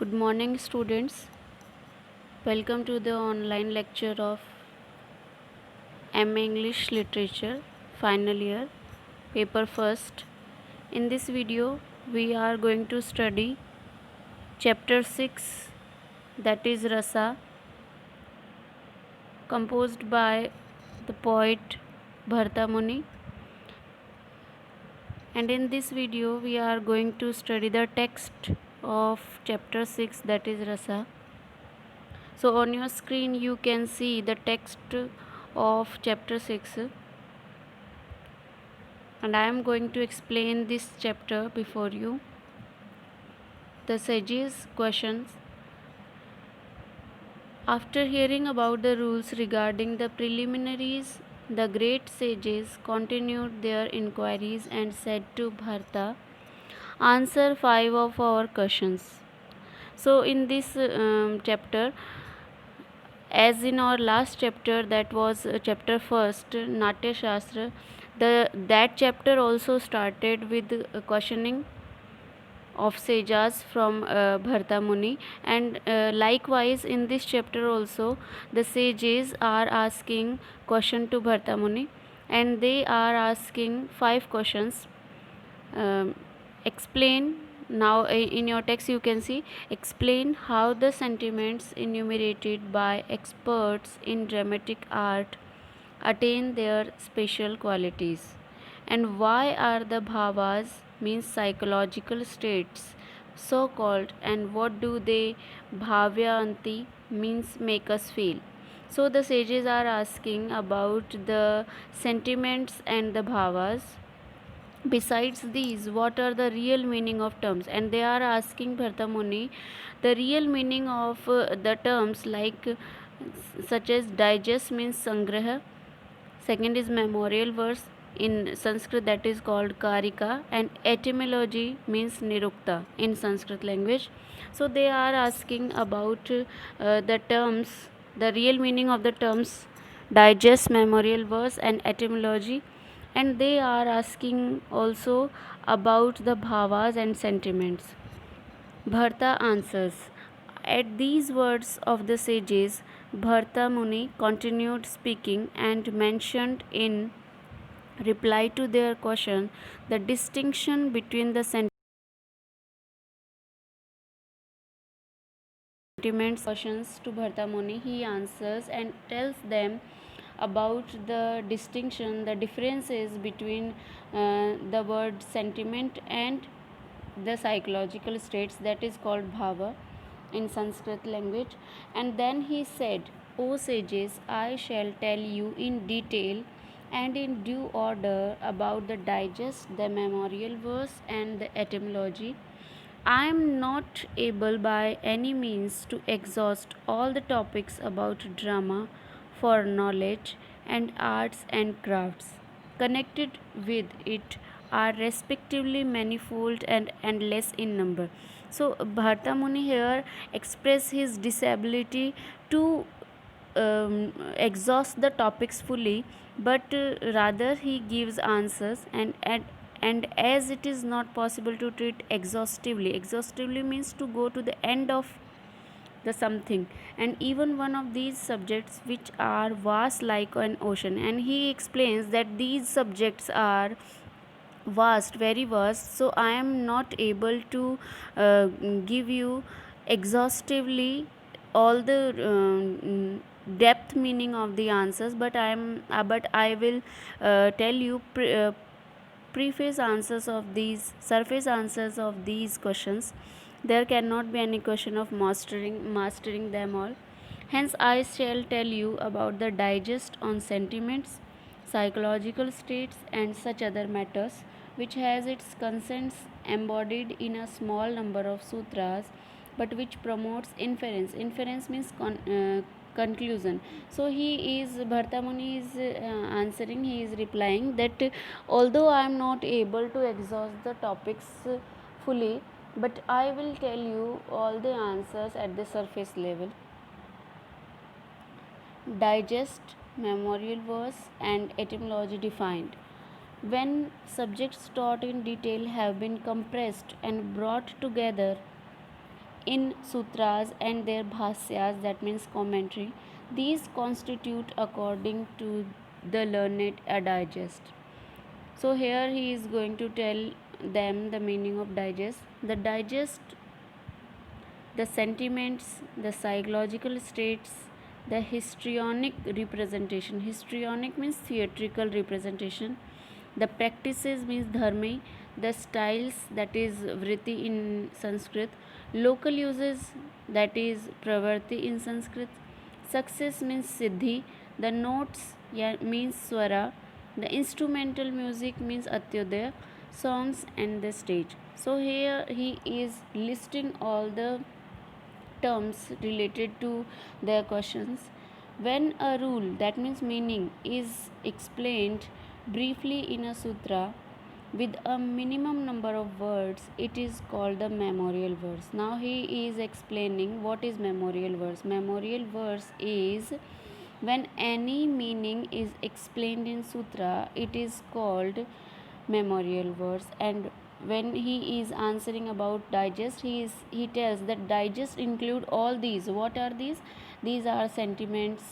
Good morning, students. Welcome to the online lecture of MA English Literature, final year, paper first. In this video, we are going to study chapter 6, that is Rasa, composed by the poet Bharta Muni. And in this video, we are going to study the text of chapter 6, that is Rasa. So on your screen you can see the text of chapter 6, and I am going to explain this chapter before you. The sages' questions. After hearing about the rules regarding the preliminaries, the great sages continued their inquiries and said to Bharata, answer 5 of our questions. So in this chapter, as in our last chapter, that was chapter first, Natya Shastra, that chapter also started with questioning of sages from Bharta Muni, and likewise in this chapter also the sages are asking question to Bharta Muni, and they are asking 5 questions. um, Explain. Now in your text you can see, explain how the sentiments enumerated by experts in dramatic art attain their special qualities, and why are the bhavas, means psychological states, so called, and what do they bhavyanti, means make us feel. So the sages are asking about the sentiments and the bhavas. Besides these, what are the real meaning of terms? And they are asking Bharta Muni the real meaning of the terms, like such as digest means sangraha, second is memorial verse in Sanskrit, that is called karika, and etymology means nirukta in Sanskrit language. So they are asking about the terms, the real meaning of the terms digest, memorial verse, and etymology, and they are asking also about the bhavas and sentiments. Bharta answers. At these words of the sages, Bharta Muni continued speaking and mentioned in reply to their question the distinction between the sentiments. Questions to Bharta Muni, he answers and tells them about the distinction, the differences between the word sentiment and the psychological states, that is called bhava in Sanskrit language. And then he said, O sages, I shall tell you in detail and in due order about the digest, the memorial verse, and the etymology. I am not able by any means to exhaust all the topics about drama, for knowledge and arts and crafts connected with it are respectively manifold and endless in number. So Bharta Muni here express his disability to exhaust the topics fully, but rather he gives answers, and as it is not possible to treat exhaustively means to go to the end of the something, and even one of these subjects which are vast like an ocean, and he explains that these subjects are vast, very vast, so I am not able to give you exhaustively all the depth meaning of the answers, but I will tell you preface answers of these, surface answers of these questions. There cannot be any question of mastering them all. Hence I shall tell you about the digest on sentiments, psychological states, and such other matters, which has its contents embodied in a small number of sutras, but which promotes inference. Inference means conclusion. So he is, Bharta Muni is answering, he is replying that although I am not able to exhaust the topics fully, but I will tell you all the answers at the surface level. Digest, memorial verse, and etymology defined. When subjects taught in detail have been compressed and brought together in sutras and their bhasyas, that means commentary. These constitute, according to the learned, a digest. So here he is going to tell them the meaning of digest. The digest, the sentiments, the psychological states, the histrionic representation. Histrionic means theatrical representation. The practices means dharmi. The styles, that is vritti in Sanskrit. Local uses, that is pravarti in Sanskrit. Success means siddhi. The notes, yeah, means swara. The instrumental music means atyodaya. Songs and the stage. So here he is listing all the terms related to their questions. When a rule, that means meaning, is explained briefly in a sutra with a minimum number of words, it is called the memorial verse. Now he is explaining what is memorial verse. Memorial verse is when any meaning is explained in sutra, it is called memorial verse. And when he is answering about digest, he tells that digest include all these. What are these are sentiments,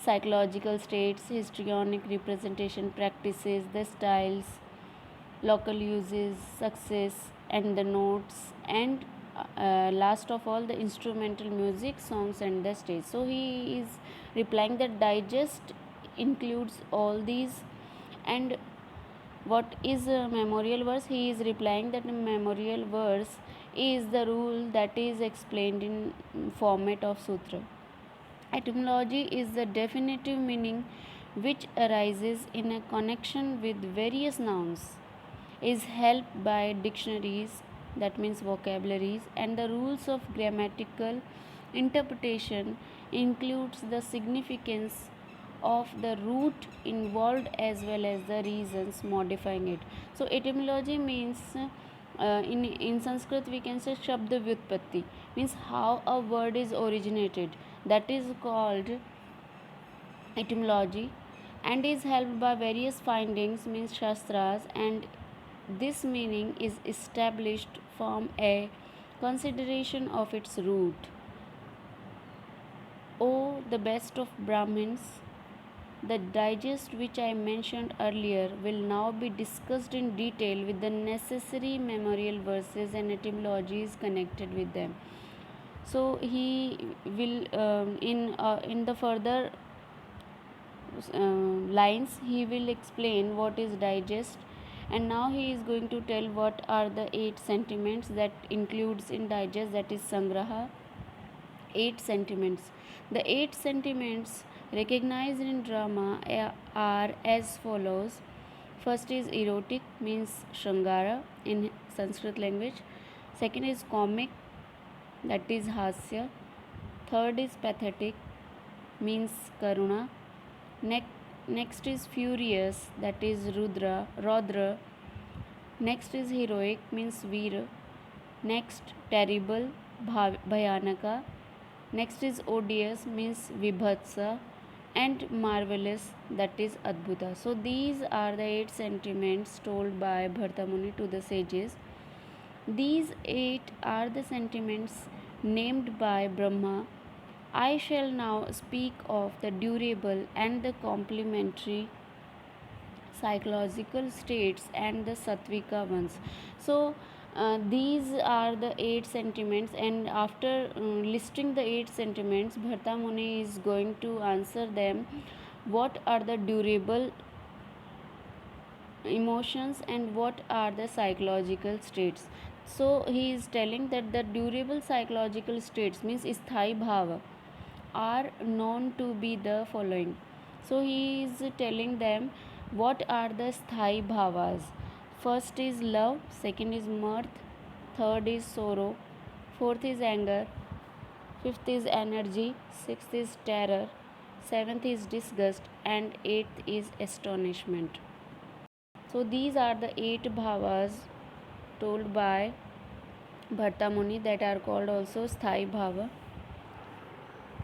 psychological states, histrionic representation, practices, the styles, local uses, success and the notes, and last of all the instrumental music, songs and the stage. So he is replying that digest includes all these. And what is a memorial verse? He is replying that a memorial verse is the rule that is explained in format of sutra. Etymology is the definitive meaning which arises in a connection with various nouns, is helped by dictionaries, that means vocabularies, and the rules of grammatical interpretation includes the significance of the root involved as well as the reasons modifying it. So etymology means in Sanskrit we can say shabda vyutpatti, means how a word is originated, that is called etymology, and is helped by various findings, means shastras, and this meaning is established from a consideration of its root. O the best of Brahmins, the digest which I mentioned earlier will now be discussed in detail with the necessary memorial verses and etymologies connected with them. So he will in the further lines he will explain what is digest. And now he is going to tell what are the 8 sentiments that includes in digest, that is sangraha. 8 sentiments. The 8 sentiments recognized in drama are as follows. First is erotic, means Shringara in Sanskrit language. Second is comic, that is Hasya. Third is pathetic, means Karuna. Next is furious, that is Rodra. Next is heroic, means Veera. Next terrible, Bhayanaka. Next is odious, means Vibhatsa, and marvelous, that is Adbhuta. So these are the 8 sentiments told by Bharta Muni to the sages. These 8 are the sentiments named by Brahma. I shall now speak of the durable and the complementary psychological states and the sattvika ones. So these are the 8 sentiments, and after listing the 8 sentiments, Bharta Muni is going to answer them what are the durable emotions and what are the psychological states. So he is telling that the durable psychological states, means sthai bhava, are known to be the following. So he is telling them what are the sthai bhavas. First is love, second is mirth, third is sorrow, fourth is anger, fifth is energy, sixth is terror, seventh is disgust, and eighth is astonishment. So these are the 8 bhavas told by Bharta Muni that are called also sthai bhava.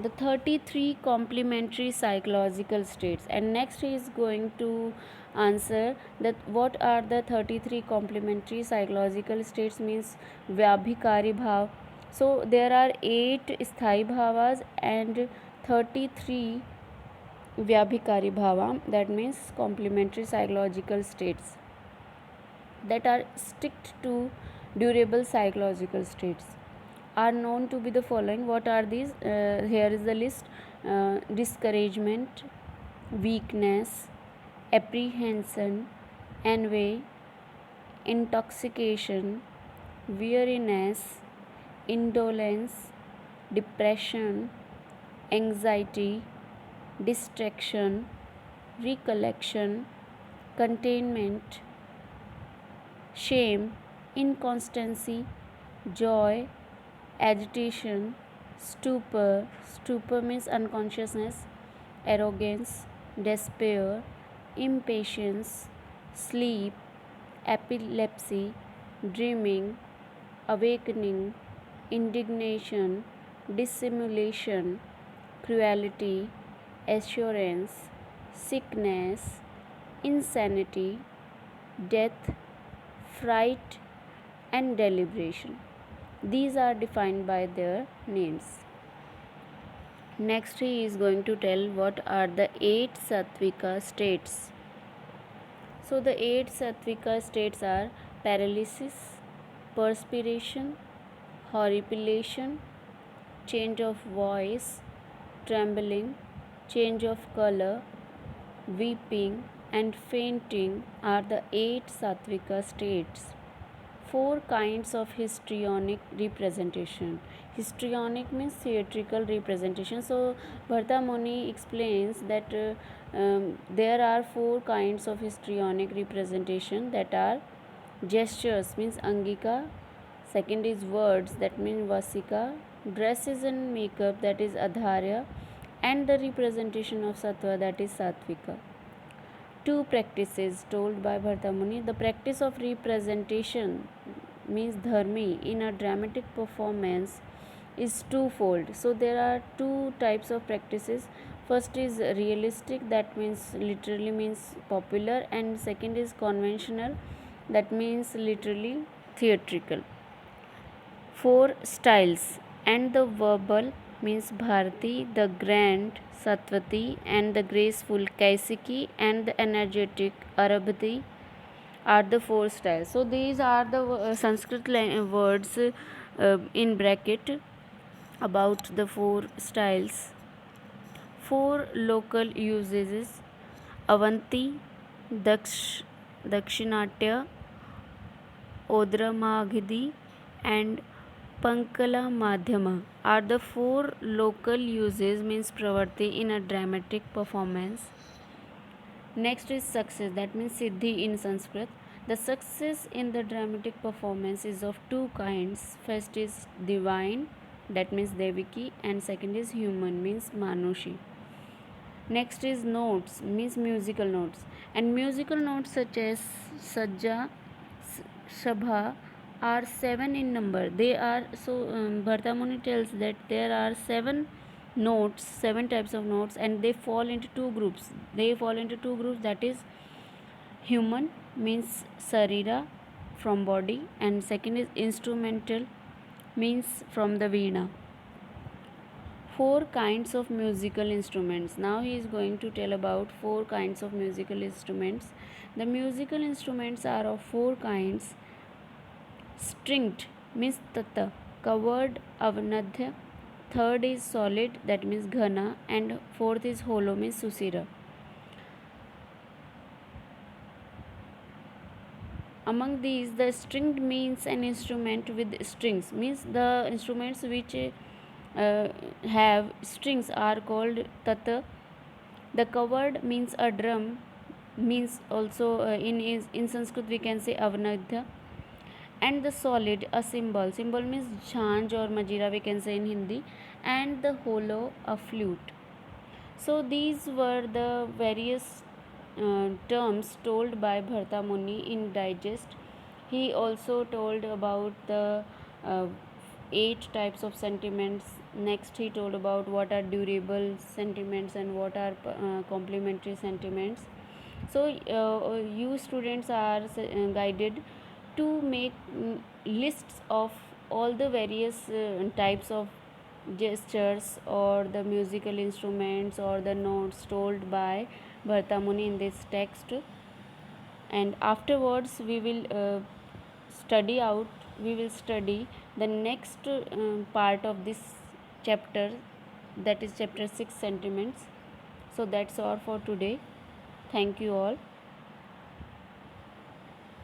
The 33 complementary psychological states, and next he is going to answer that what are the 33 complementary psychological states, means vyabhikari bhav, So there are 8 sthai bhavas and 33 vyabhikari bhava, that means complementary psychological states that are stick to durable psychological states are known to be the following. What are these? Here is the list. Discouragement, weakness, apprehension, envy, intoxication, weariness, indolence, depression, anxiety, distraction, recollection, containment, shame, inconstancy, joy, agitation, stupor means unconsciousness, arrogance, despair, impatience, sleep, epilepsy, dreaming, awakening, indignation, dissimulation, cruelty, assurance, sickness, insanity, death, fright, and deliberation. These are defined by their names. Next, he is going to tell what are the 8 sattvika states. So, the 8 sattvika states are paralysis, perspiration, horripilation, change of voice, trembling, change of color, weeping, and fainting are the 8 sattvika states. 4 kinds of histrionic representation. Histrionic means theatrical representation. So Bharta Muni explains that there are 4 kinds of histrionic representation, that are gestures means angika, second is words, that means vasika, dresses and makeup, that is adharya, and the representation of sattva, that is sattvika. 2 practices told by Bharta Muni. The practice of representation means dharmi in a dramatic performance is twofold. So there are 2 types of practices. First is realistic, that means literally means popular, and second is conventional, that means literally theatrical. 4 styles, and the verbal means Bharati, the grand Satvati, and the graceful Kaisiki, and the energetic Arabhati are the 4 styles. So these are the Sanskrit words in bracket about the 4 styles. 4 local usages: Avanti, Dakshinatya, Odramaghidi, and Pankala Madhyama are the 4 local uses means pravarti in a dramatic performance. Next is success, that means siddhi in Sanskrit. The success in the dramatic performance is of 2 kinds. First is divine, that means Deviki, and second is human, means Manushi. Next is notes, means musical notes, and musical notes such as Sajja, Shabha are 7 in number. They are Bharta Muni tells that there are 7 notes, 7 types of notes, and they fall into 2 groups. That is human means sarira, from body, and second is instrumental means from the veena. 4 kinds of musical instruments. Now he is going to tell about 4 kinds of musical instruments. The musical instruments are of 4 kinds. Stringed means tata, covered avnadhya, third is solid, that means ghana, and fourth is hollow means susira. Among these, the stringed means an instrument with strings, means the instruments which have strings are called tata. The covered means a drum, means also in Sanskrit we can say avnadhya. And the solid, a symbol means jhanj or majira we can say in Hindi, and the hollow, a flute. So these were the various terms told by Bharta Muni in digest. He also told about the uh, 8 types of sentiments. Next he told about what are durable sentiments and what are complementary sentiments. So you students are guided to make lists of all the various types of gestures or the musical instruments or the notes told by Bharata Muni in this text. And afterwards we will study the next part of this chapter, that is chapter 6, sentiments. So that's all for today. Thank you all.